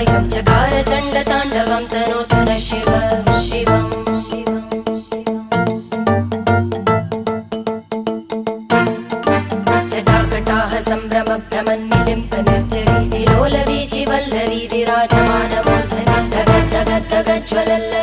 कायं चकार चण्डताण्डवं तनोतु न शिव शिवम् जटाकटाह सम्भ्रम भ्रमन्निलिम्प निर्जरी विलोलवीचि वल्लरी विराजमानमूर्धनि धग धग धग ज्वलल्ल